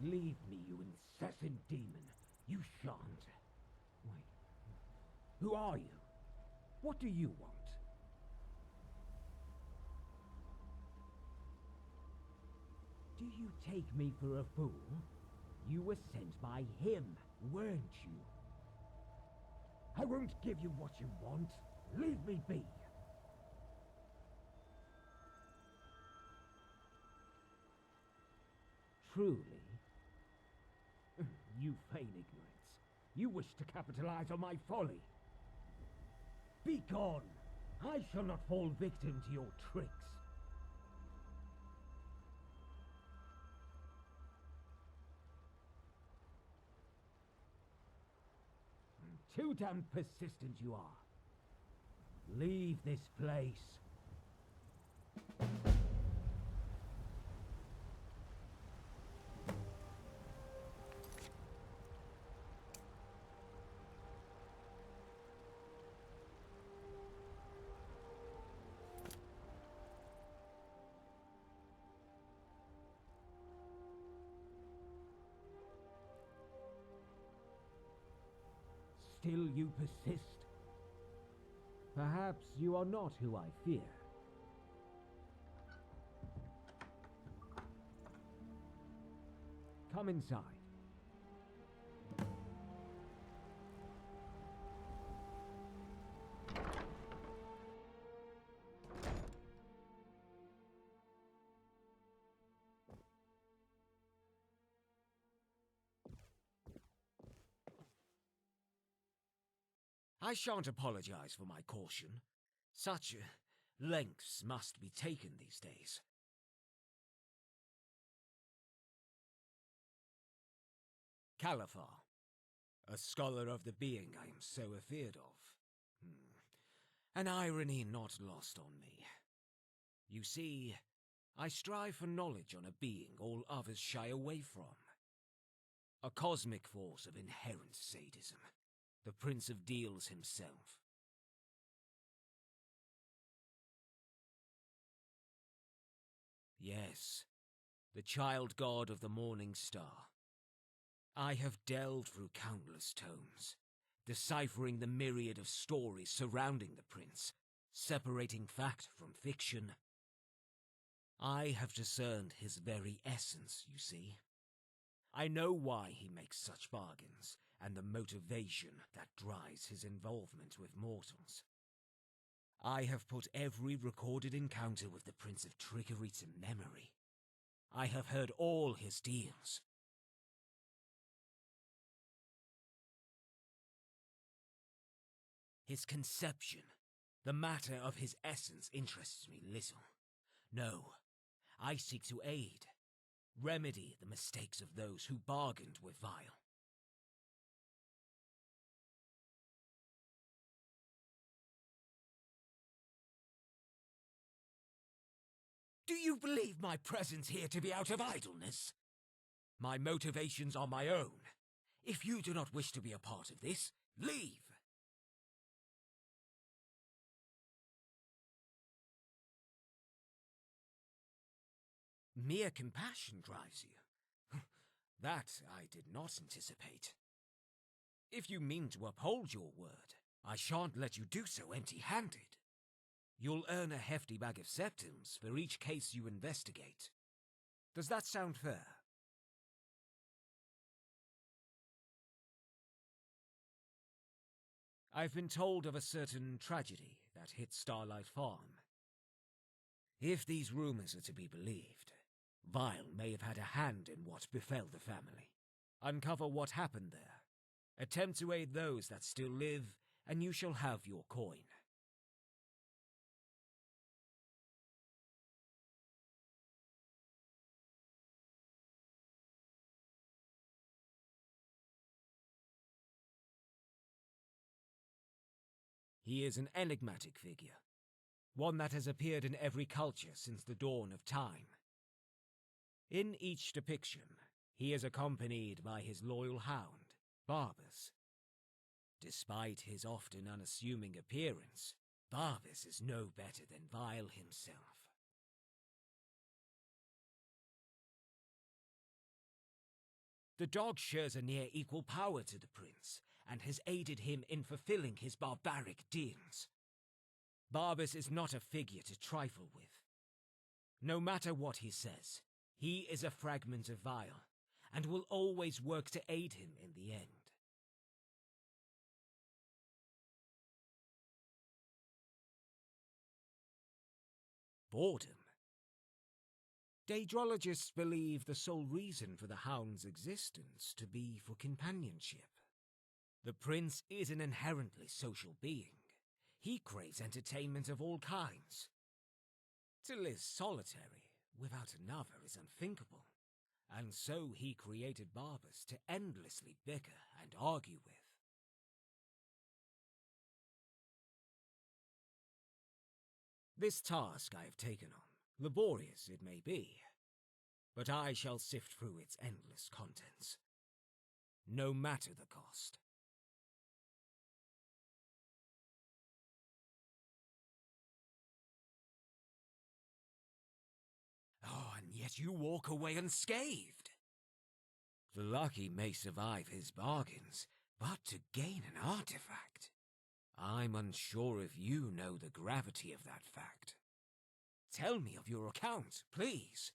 Leave me, you incessant demon. You shan't. Wait. Who are you? What do you want? Do you take me for a fool? You were sent by him, weren't you? I won't give you what you want. Leave me be. Truly? You feign ignorance. You wish to capitalize on my folly. Be gone! I shall not fall victim to your tricks. Too damn persistent you are. Leave this place. Still you persist? Perhaps you are not who I fear. Come inside. I shan't apologize for my caution. Such lengths must be taken these days. Califar, a scholar of the being I am so afeard of. An irony not lost on me. You see, I strive for knowledge on a being all others shy away from. A cosmic force of inherent sadism. The Prince of Deals himself. Yes, the child god of the morning star. I have delved through countless tomes, deciphering the myriad of stories surrounding the prince, separating fact from fiction. I have discerned his very essence, you see. I know why he makes such bargains, and the motivation that drives his involvement with mortals. I have put every recorded encounter with the Prince of Trickery to memory. I have heard all his deals. His conception, the matter of his essence, interests me little. No, I seek to aid, remedy the mistakes of those who bargained with Vile. Do you believe my presence here to be out of idleness? My motivations are my own. If you do not wish to be a part of this, leave! Mere compassion drives you. That I did not anticipate. If you mean to uphold your word, I shan't let you do so empty-handed. You'll earn a hefty bag of septims for each case you investigate. Does that sound fair? I've been told of a certain tragedy that hit Starlight Farm. If these rumors are to be believed, Vile may have had a hand in what befell the family. Uncover what happened there. Attempt to aid those that still live, and you shall have your coin. He is an enigmatic figure, one that has appeared in every culture since the dawn of time. In each depiction, he is accompanied by his loyal hound, Barbas. Despite his often unassuming appearance, Barbas is no better than Vile himself. The dog shares a near equal power to the prince, and has aided him in fulfilling his barbaric deeds. Barbas is not a figure to trifle with. No matter what he says, he is a fragment of Vile, and will always work to aid him in the end. Boredom. Daedrologists believe the sole reason for the hound's existence to be for companionship. The prince is an inherently social being. He craves entertainment of all kinds. To live solitary without another is unthinkable, and so he created Barbas to endlessly bicker and argue with. This task I have taken on. Laborious it may be, but I shall sift through its endless contents, no matter the cost. Oh, and yet you walk away unscathed. The lucky may survive his bargains, but to gain an artifact. I'm unsure if you know the gravity of that fact. Tell me of your account, please.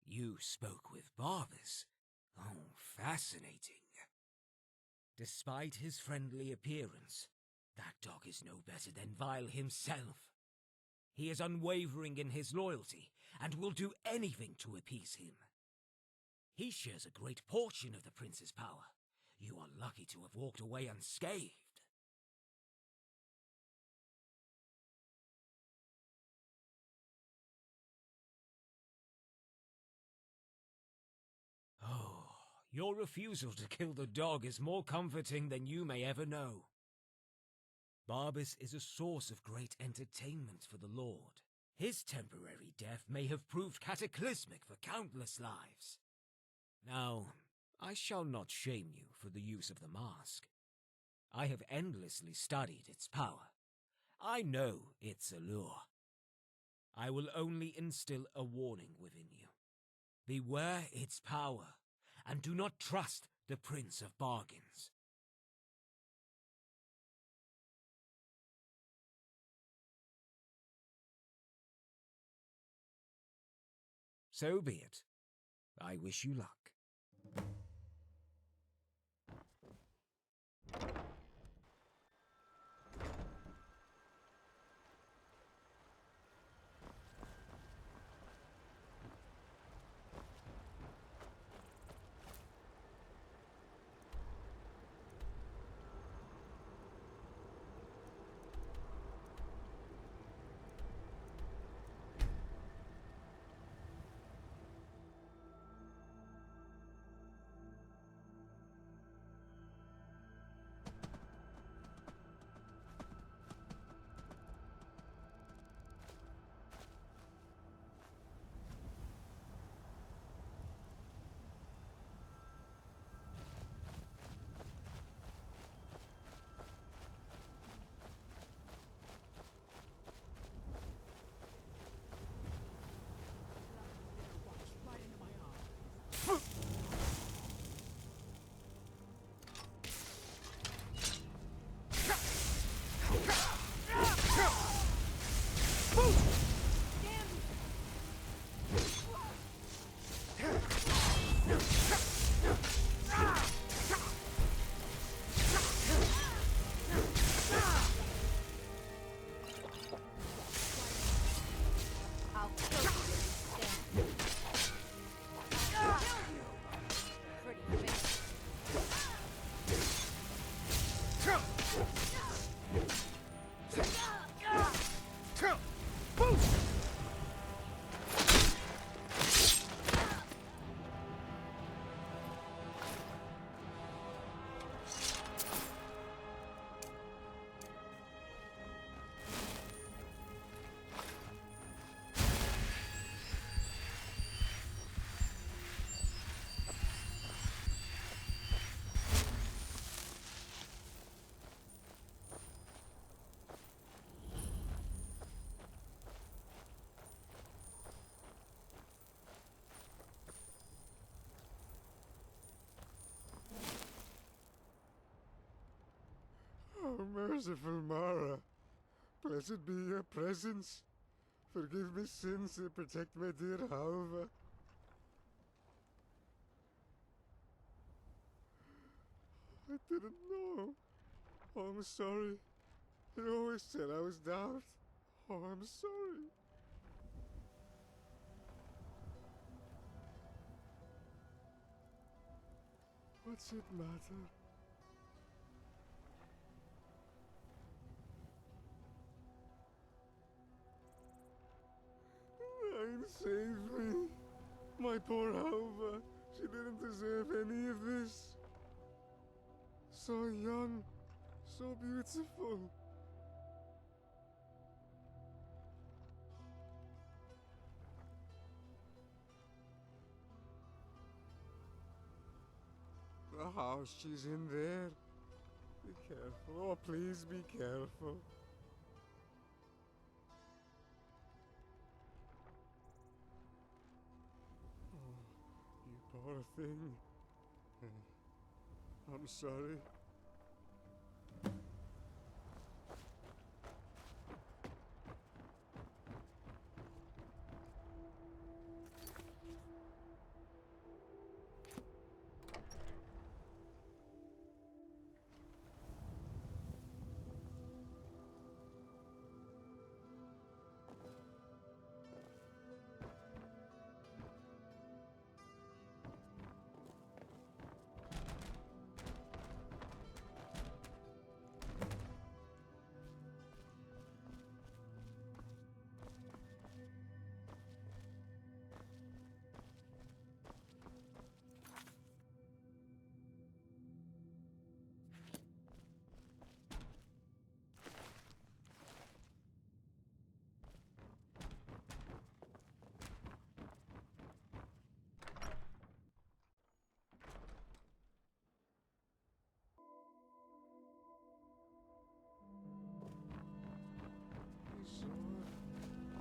You spoke with Barbas. Oh, fascinating. Despite his friendly appearance, that dog is no better than Vile himself. He is unwavering in his loyalty, and will do anything to appease him. He shares a great portion of the prince's power. You are lucky to have walked away unscathed. Oh, your refusal to kill the dog is more comforting than you may ever know. Barbas is a source of great entertainment for the Lord. His temporary death may have proved cataclysmic for countless lives. Now, I shall not shame you for the use of the mask. I have endlessly studied its power. I know its allure. I will only instill a warning within you. Beware its power, and do not trust the Prince of Bargains. So be it. I wish you luck. merciful Mara, blessed be your presence. Forgive me sins and protect my dear Halva. I didn't know. Oh, I'm sorry. You always said I was daft. Oh, I'm sorry. What's it matter? Nine saved me. My poor Halva. She didn't deserve any of this. So young. So beautiful. The house, she's in there. Be careful. Oh, please be careful. Oh, you poor thing. I'm sorry.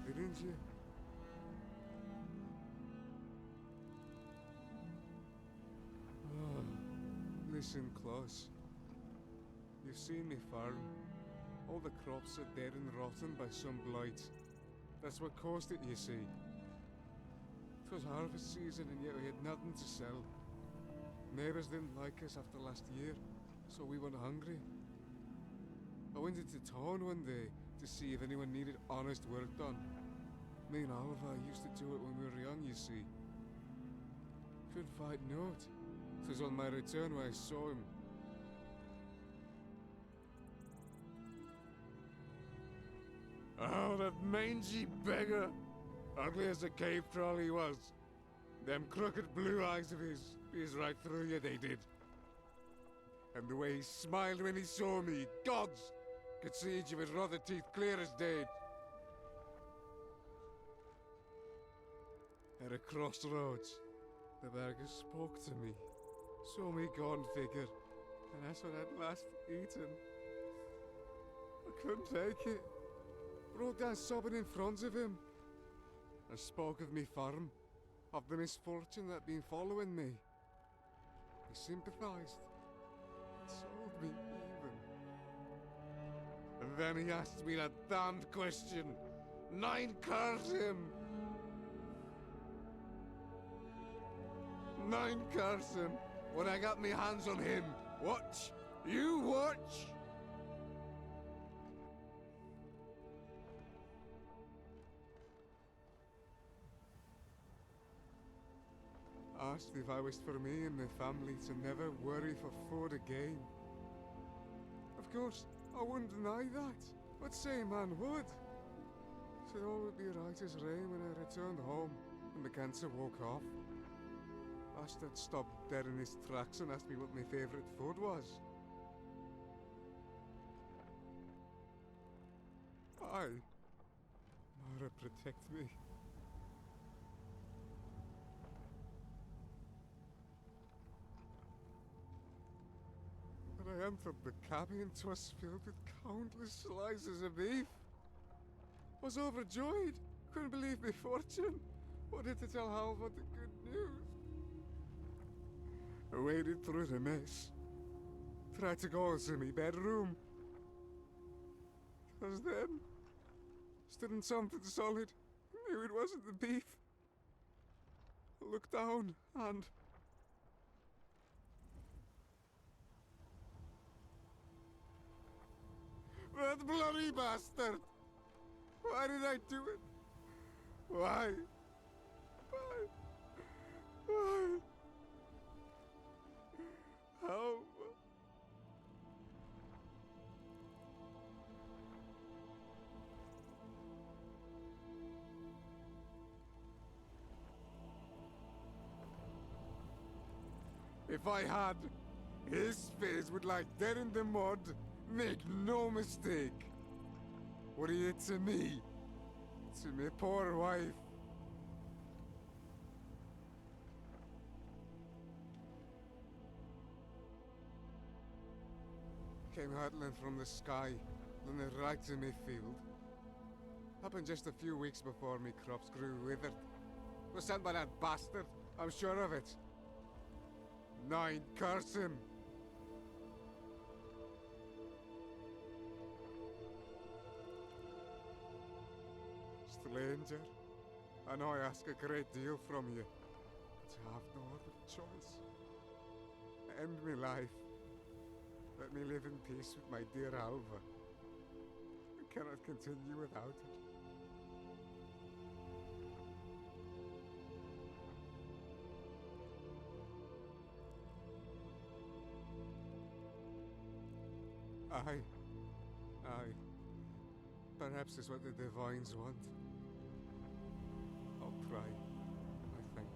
Didn't you? Oh, listen close. You've seen me farm. All the crops are dead and rotten by some blight. That's what caused it, you see. It was harvest season and yet we had nothing to sell. Neighbours didn't like us after last year, so we went hungry. I went into town one day to see if anyone needed honest work done. Me and Alva used to do it when we were young, you see. Couldn't find note. It was on my return when I saw him. Oh, that mangy beggar! Ugly as a cave troll he was. Them crooked blue eyes of his pierced right through you, they did. And the way he smiled when he saw me, gods! Could see each of his rotted teeth clear as day. At a crossroads, the beggar spoke to me, saw me gone figure, and that's what I'd last eaten. I couldn't take it. Broke down sobbing in front of him, and spoke of me farm, of the misfortune that had been following me. He sympathised, and sold me even. And then he asked me that damned question. 9 curse him! 9 curse him when I got me hands on him. Watch! You watch! Asked if I wished for me and my family to never worry for food again. Of course, I wouldn't deny that. What say man would? Said all would be right as rain when I returned home and the cancer woke off. Bastard stopped dead in his tracks and asked me what my favourite food was. Aye. Mara, protect me. When I entered the cabin, 'twas filled with countless slices of beef. Was overjoyed, couldn't believe my fortune. Wanted to tell Halva the good news. I waded through the mess. Tried to go to my bedroom. As then, stood in something solid, knew it wasn't the beef. I looked down, and... that bloody bastard! Why did I do it? Why? Why? Why? How? If I had, his face would lie dead in the mud. Make no mistake. What he did to me, to my poor wife. Came hurtling from the sky, landed right in my field. Happened just a few weeks before me crops grew withered. Was sent by that bastard, I'm sure of it. 9, curse him! Stranger, I know I ask a great deal from you, but you have no other choice. End me life. Let me live in peace with my dear Alva. I cannot continue without it. Aye. Perhaps it's what the Divines want. I'll try, I think.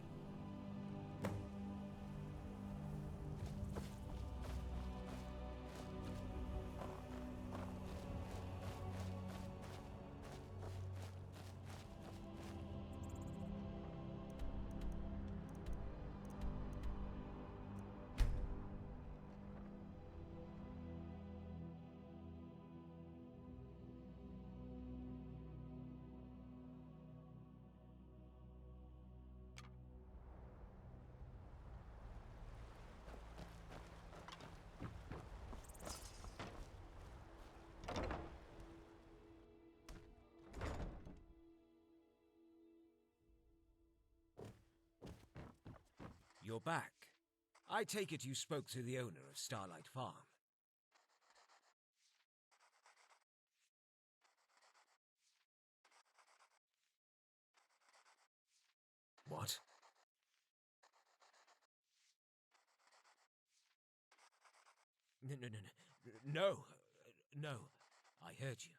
You're back. I take it you spoke to the owner of Starlight Farm. What? No. I heard you.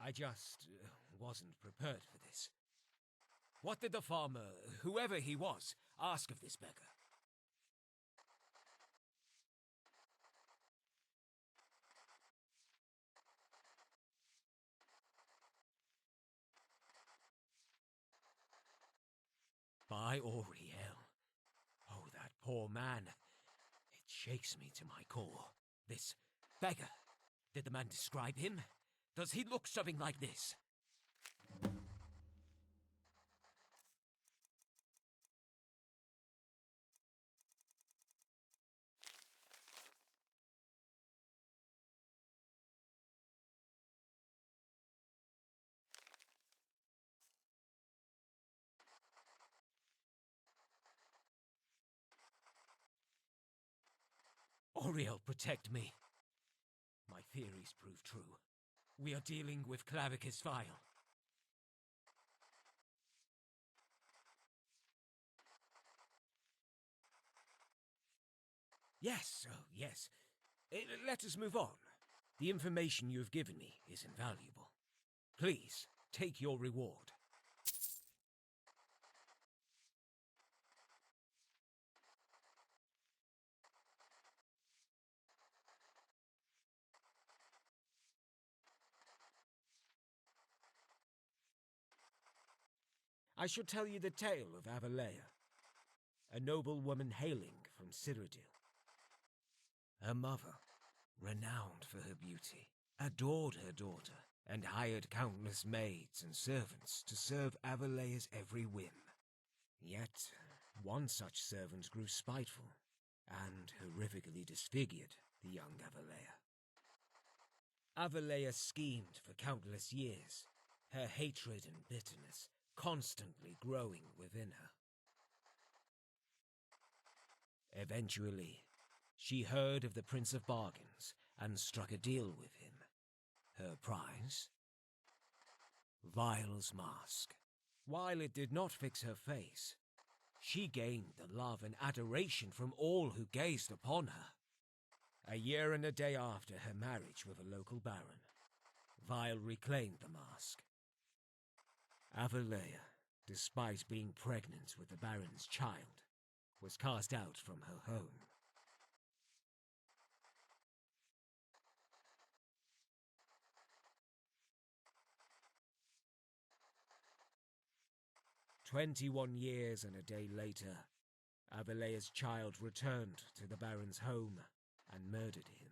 I just wasn't prepared for this. What did the farmer, whoever he was, ask of this beggar? By Oriel. Oh, that poor man. It shakes me to my core. This beggar. Did the man describe him? Does he look something like this? Oriel, protect me. My theories prove true. We are dealing with Clavicus Vile. Yes, oh yes. Let us move on. The information you have given me is invaluable. Please, take your reward. I shall tell you the tale of Avalea, a noble woman hailing from Cyrodiil. Her mother, renowned for her beauty, adored her daughter, and hired countless maids and servants to serve Avalea's every whim. Yet, one such servant grew spiteful, and horrifically disfigured the young Avalea. Avalea schemed for countless years, her hatred and bitterness constantly growing within her. Eventually, she heard of the Prince of Bargains and struck a deal with him. Her prize? Vile's mask. While it did not fix her face, she gained the love and adoration from all who gazed upon her. A year and a day after her marriage with a local baron, Vile reclaimed the mask. Avalea, despite being pregnant with the baron's child, was cast out from her home. "21 years and a day later, Avalea's child returned to the baron's home and murdered him.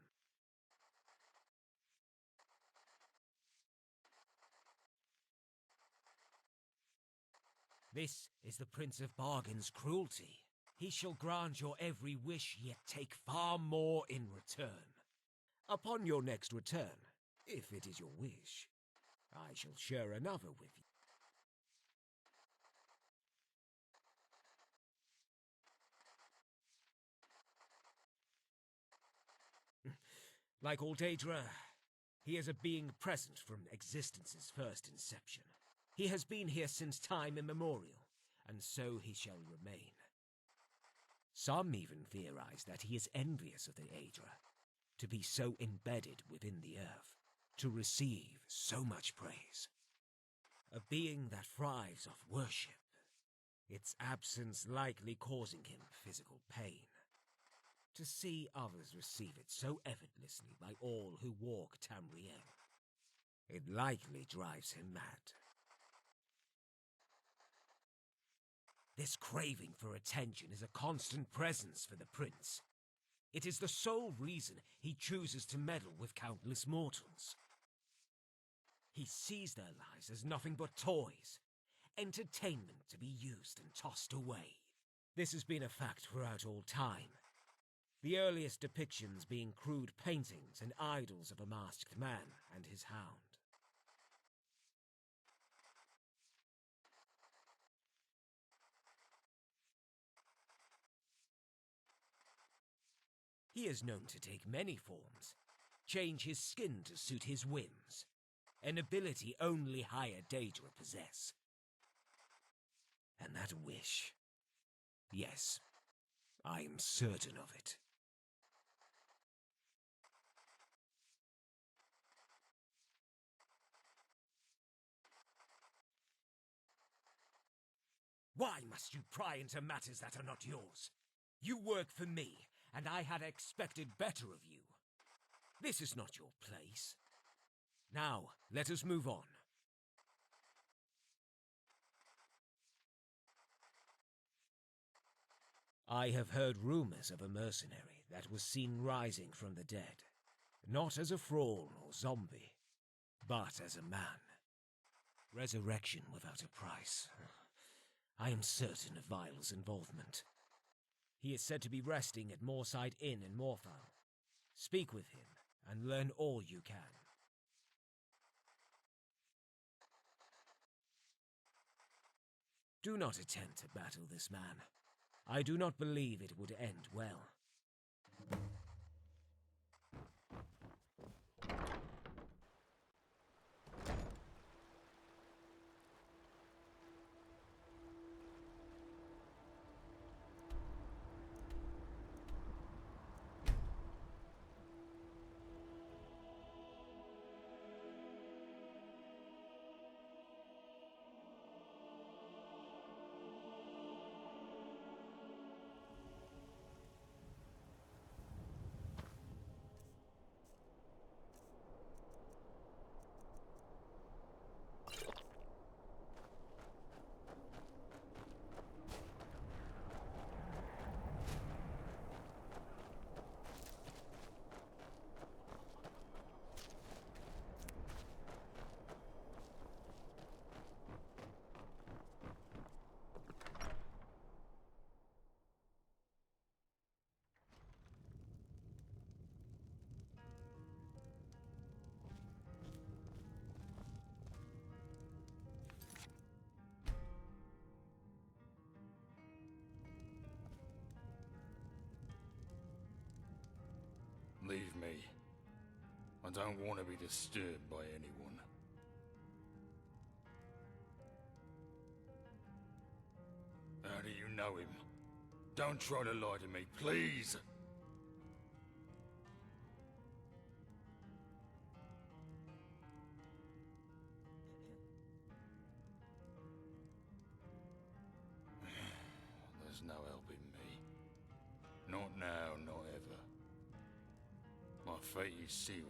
This is the Prince of Bargain's cruelty. He shall grant your every wish, yet take far more in return. Upon your next return, if it is your wish, I shall share another with you. Like all Daedra, he is a being present from existence's first inception. He has been here since time immemorial, and so he shall remain. Some even theorize that he is envious of the Daedra, to be so embedded within the earth, to receive so much praise. A being that thrives off worship, its absence likely causing him physical pain. To see others receive it so effortlessly by all who walk Tamriel, it likely drives him mad. This craving for attention is a constant presence for the prince. It is the sole reason he chooses to meddle with countless mortals. He sees their lives as nothing but toys, entertainment to be used and tossed away. This has been a fact throughout all time. The earliest depictions being crude paintings and idols of a masked man and his hound. He is known to take many forms, change his skin to suit his whims, an ability only higher Daedra possess. And that wish, yes, I am certain of it. Why must you pry into matters that are not yours? You work for me, and I had expected better of you. This is not your place. Now, let us move on. I have heard rumors of a mercenary that was seen rising from the dead, not as a thrall or zombie, but as a man. Resurrection without a price. I am certain of Vile's involvement. He is said to be resting at Moorside Inn in Moorfowl. Speak with him and learn all you can. Do not attempt to battle this man. I do not believe it would end well. I don't want to be disturbed by anyone. How do you know him? Don't try to lie to me, please! There's no helping me. Not now, not ever. My fate is sealed.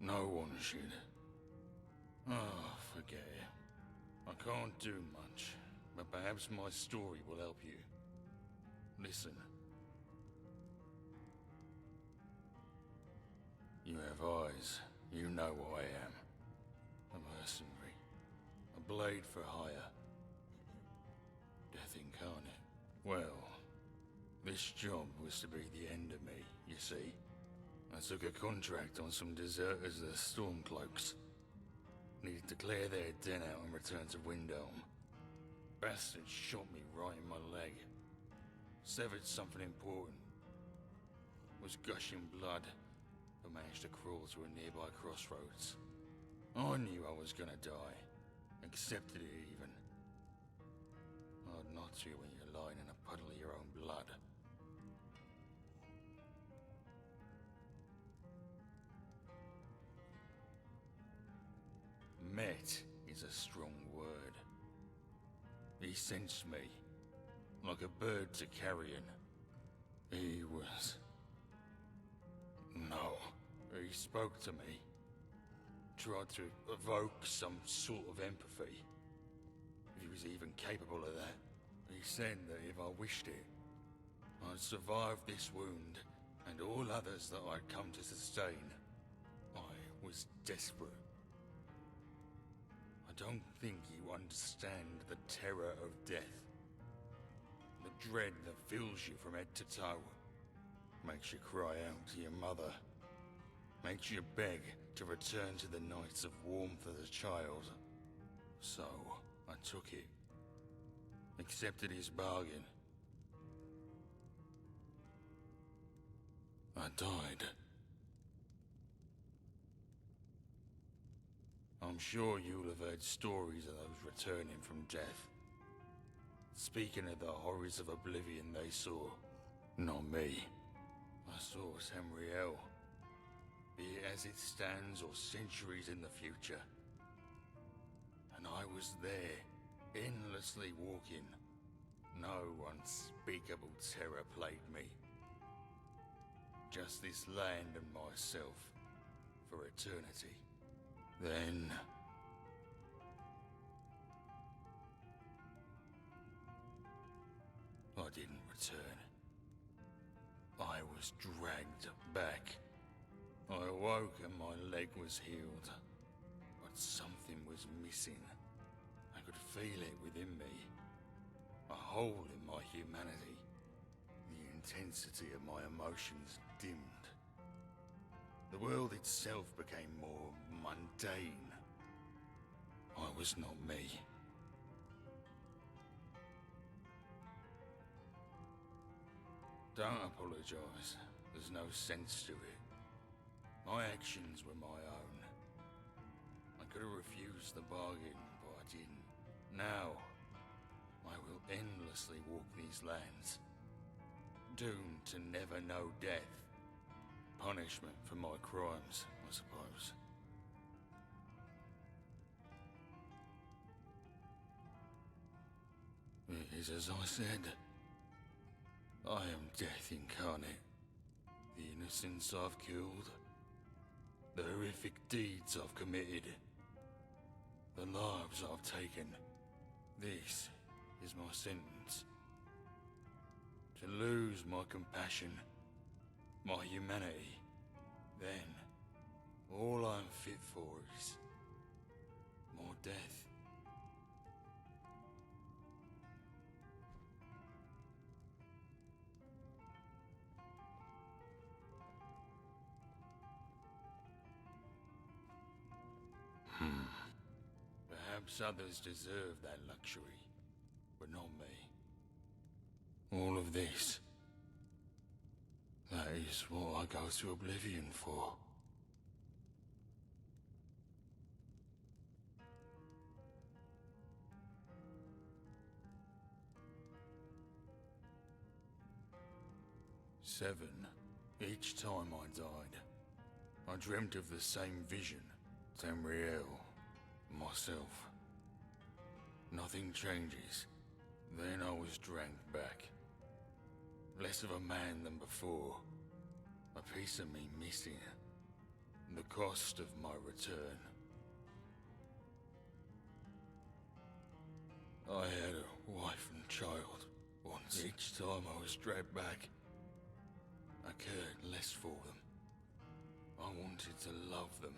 No one should. Oh, forget it. I can't do much, but perhaps my story will help you. Listen. You have eyes. You know what I am. A mercenary. A blade for hire. Death incarnate. Well, this job was to be the end of me, you see. I took a contract on some deserters of the Stormcloaks. Needed to clear their den out and return to Windhelm. Bastard shot me right in my leg. Severed something important. Was gushing blood, but managed to crawl to a nearby crossroads. I knew I was gonna die. Accepted it even. Hard not to when you're lying in a puddle of your own blood. Met is a strong word. He sensed me, like a bird to carrion. He was... No, he spoke to me. Tried to evoke some sort of empathy. If he was even capable of that. He said that if I wished it, I'd survive this wound and all others that I'd come to sustain. I was desperate. I don't think you understand the terror of death. The dread that fills you from head to toe. Makes you cry out to your mother. Makes you beg to return to the nights of warmth as a child. So, I took it. Accepted his bargain. I died. I'm sure you'll have heard stories of those returning from death. Speaking of the horrors of oblivion they saw. Not me. I saw Tamriel. Be it as it stands or centuries in the future. And I was there, endlessly walking. No unspeakable terror plagued me. Just this land and myself, for eternity. Then... I didn't return. I was dragged back. I awoke and my leg was healed. But something was missing. I could feel it within me. A hole in my humanity. The intensity of my emotions dimmed. The world itself became more mundane. I was not me. Don't apologize. There's no sense to it. My actions were my own. I could have refused the bargain, but I didn't. Now, I will endlessly walk these lands. Doomed to never know death. Punishment for my crimes, I suppose. It is as I said. I am death incarnate. The innocents I've killed. The horrific deeds I've committed. The lives I've taken. This is my sentence. To lose my compassion. My humanity. Then, all I'm fit for is more death. Perhaps others deserve that luxury, but not me. All of this, that is what I go to oblivion for. Seven. Each time I died, I dreamt of the same vision. Tamriel, myself. Nothing changes. Then I was dragged back. Less of a man than before. A piece of me missing. The cost of my return. I had a wife and child once. Each time I was dragged back, I cared less for them. I wanted to love them.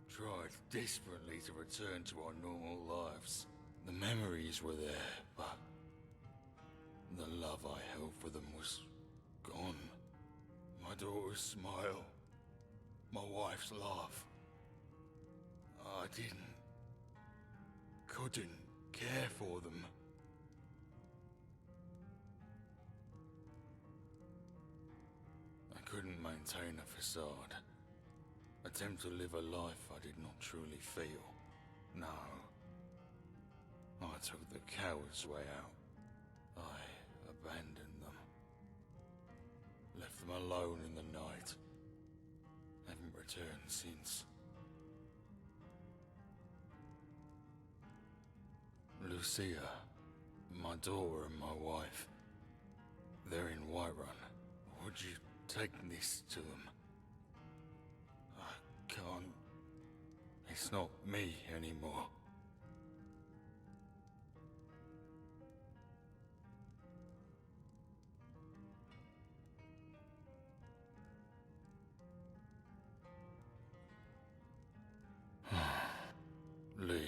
Tried desperately to return to our normal lives. The memories were there, but the love I held for them was gone. My daughter's smile, my wife's laugh. I couldn't care for them. I couldn't maintain a facade. Attempt to live a life I did not truly feel. No. I took the coward's way out. I abandoned them. Left them alone in the night. Haven't returned since. Lucia, my daughter and my wife, they're in Whiterun. Would you take this to them? I can't. It's not me anymore. Leave.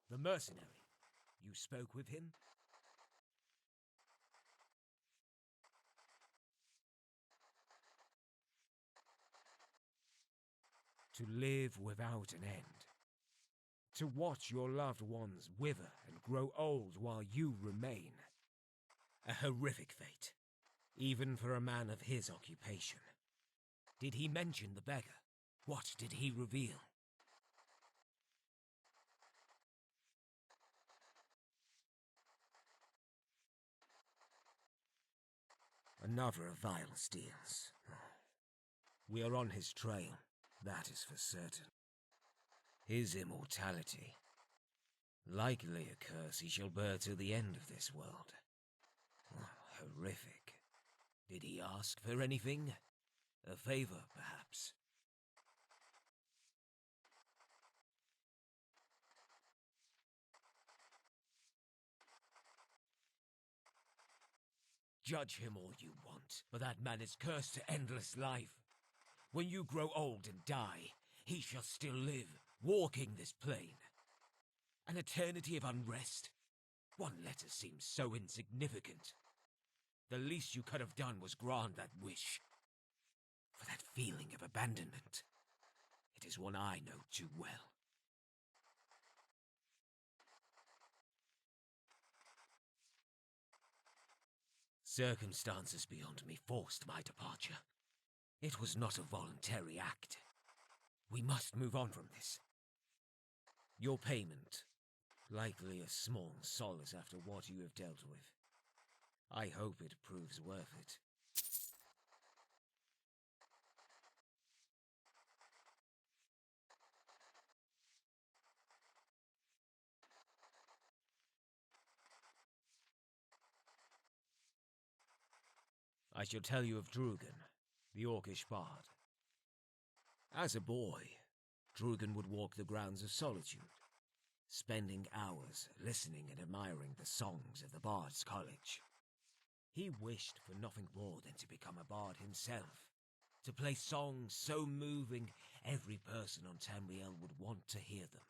The mercenary. You spoke with him? To live without an end. To watch your loved ones wither and grow old while you remain. A horrific fate, even for a man of his occupation. Did he mention the beggar? What did he reveal? Another of Vile's steals. We are on his trail, that is for certain. His immortality. Likely a curse he shall bear to the end of this world. Horrific. Did he ask for anything? A favor, perhaps? Judge him all you want, but that man is cursed to endless life. When you grow old and die, he shall still live, walking this plain. An eternity of unrest? One letter seems so insignificant. The least you could have done was grant that wish. For that feeling of abandonment. It is one I know too well. Circumstances beyond me forced my departure. It was not a voluntary act. We must move on from this. Your payment, likely a small solace after what you have dealt with. I hope it proves worth it. I shall tell you of Drugan, the Orcish bard. As a boy, Drugan would walk the grounds of solitude, spending hours listening and admiring the songs of the Bard's College. He wished for nothing more than to become a bard himself, to play songs so moving every person on Tamriel would want to hear them.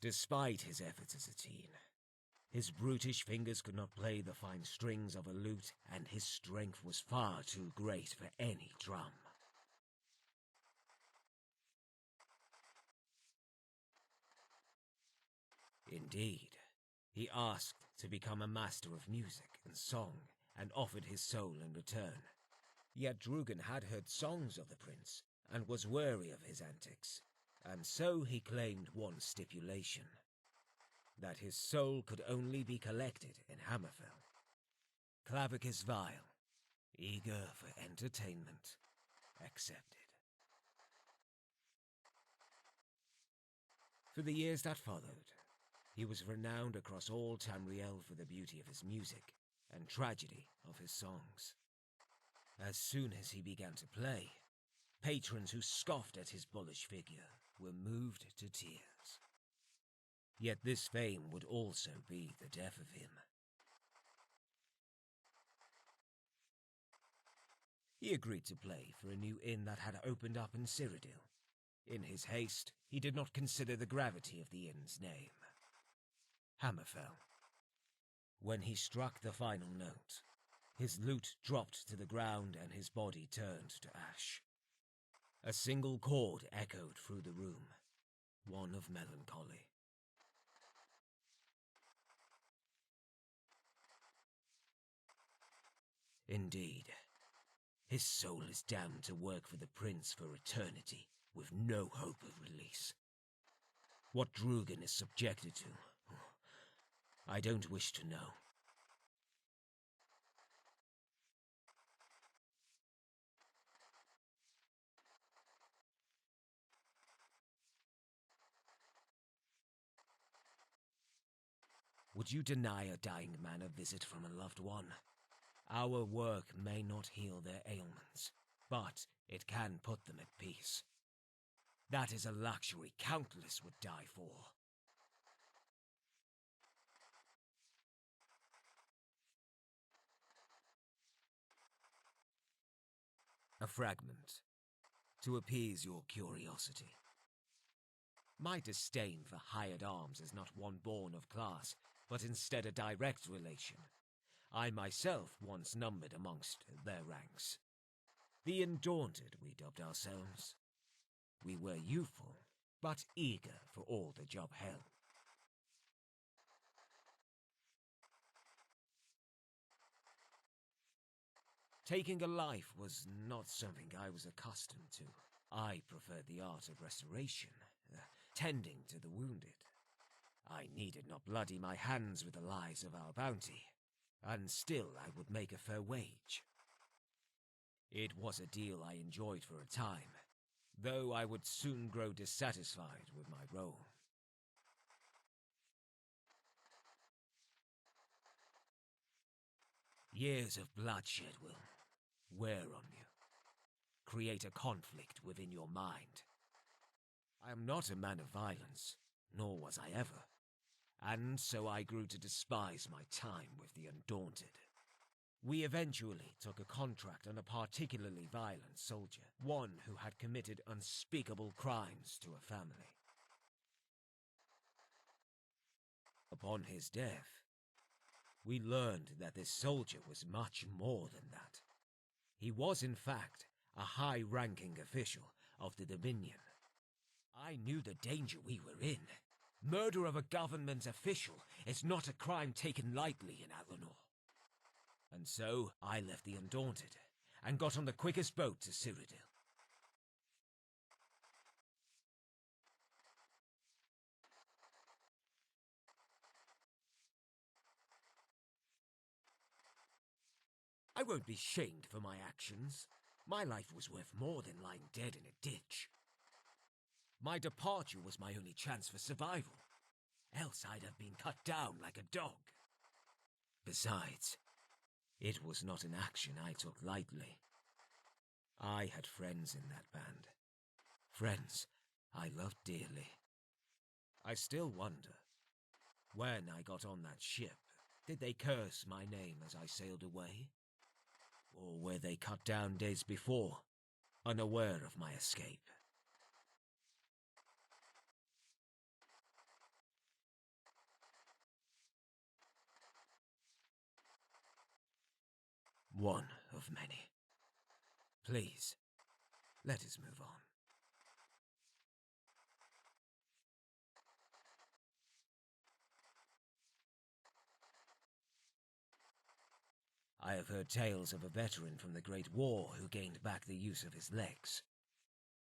Despite his efforts as a teen, his brutish fingers could not play the fine strings of a lute, and his strength was far too great for any drum. Indeed, he asked to become a master of music and song, and offered his soul in return. Yet Drugan had heard songs of the prince, and was wary of his antics, and so he claimed one stipulation: that his soul could only be collected in Hammerfell. Clavicus Vile, eager for entertainment, accepted. For the years that followed, he was renowned across all Tamriel for the beauty of his music and tragedy of his songs. As soon as he began to play, patrons who scoffed at his bullish figure were moved to tears. Yet this fame would also be the death of him. He agreed to play for a new inn that had opened up in Cyrodiil. In his haste, he did not consider the gravity of the inn's name: Hammerfell. When he struck the final note, his lute dropped to the ground and his body turned to ash. A single chord echoed through the room, one of melancholy. Indeed, his soul is damned to work for the prince for eternity, with no hope of release. What Drugan is subjected to, I don't wish to know. Would you deny a dying man a visit from a loved one? Our work may not heal their ailments, but it can put them at peace. That is a luxury countless would die for. A fragment, to appease your curiosity. My disdain for hired arms is not one born of class, but instead a direct relation. I myself once numbered amongst their ranks. The Undaunted, we dubbed ourselves. We were youthful, but eager for all the job held. Taking a life was not something I was accustomed to. I preferred the art of restoration, tending to the wounded. I needed not bloody my hands with the lies of our bounty, and still I would make a fair wage. It was a deal I enjoyed for a time, though I would soon grow dissatisfied with my role. Years of bloodshed will wear on you, create a conflict within your mind. I am not a man of violence, nor was I ever, and so I grew to despise my time with the Undaunted. We eventually took a contract on a particularly violent soldier, one who had committed unspeakable crimes to a family. Upon his death, we learned that this soldier was much more than that. He was, in fact, a high-ranking official of the Dominion. I knew the danger we were in. Murder of a government official is not a crime taken lightly in Alinor. And so I left the Undaunted and got on the quickest boat to Cyrodiil. I won't be shamed for my actions. My life was worth more than lying dead in a ditch. My departure was my only chance for survival. Else I'd have been cut down like a dog. Besides, It was not an action I took lightly. I had friends in that band. Friends I loved dearly. I still wonder, when I got on that ship, did they curse my name as I sailed away? Or were they cut down days before, unaware of my escape? One of many. Please, let us move on. I have heard tales of a veteran from the Great War who gained back the use of his legs.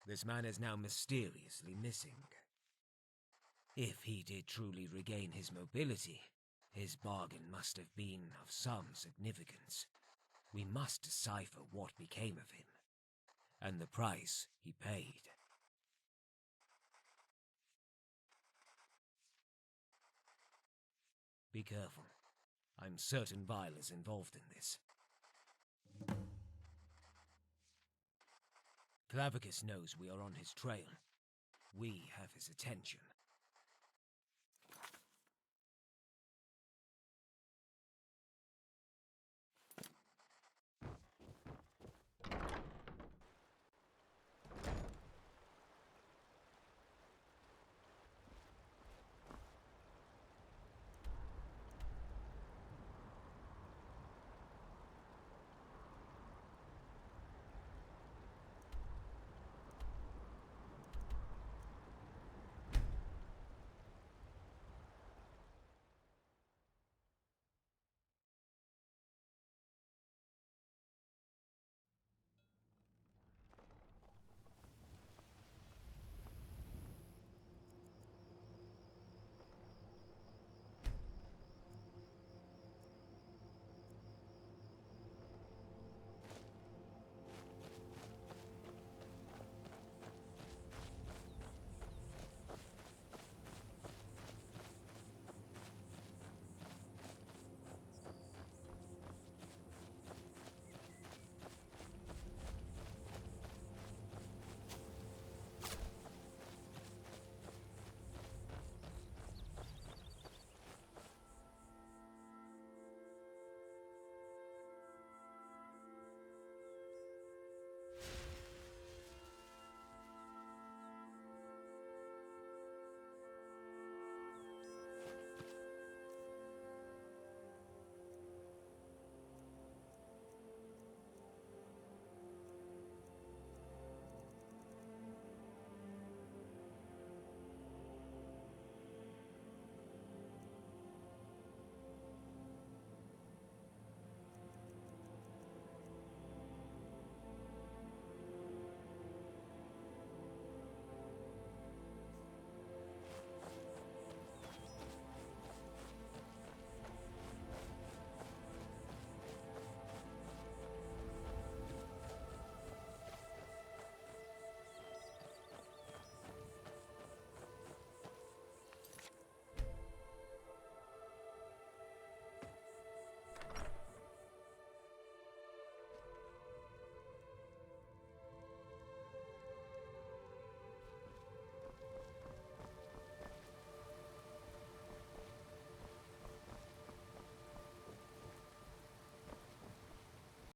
This man is now mysteriously missing. If he did truly regain his mobility, his bargain must have been of some significance. We must decipher what became of him, and the price he paid. Be careful. I'm certain Vile is involved in this. Clavicus knows we are on his trail. We have his attention.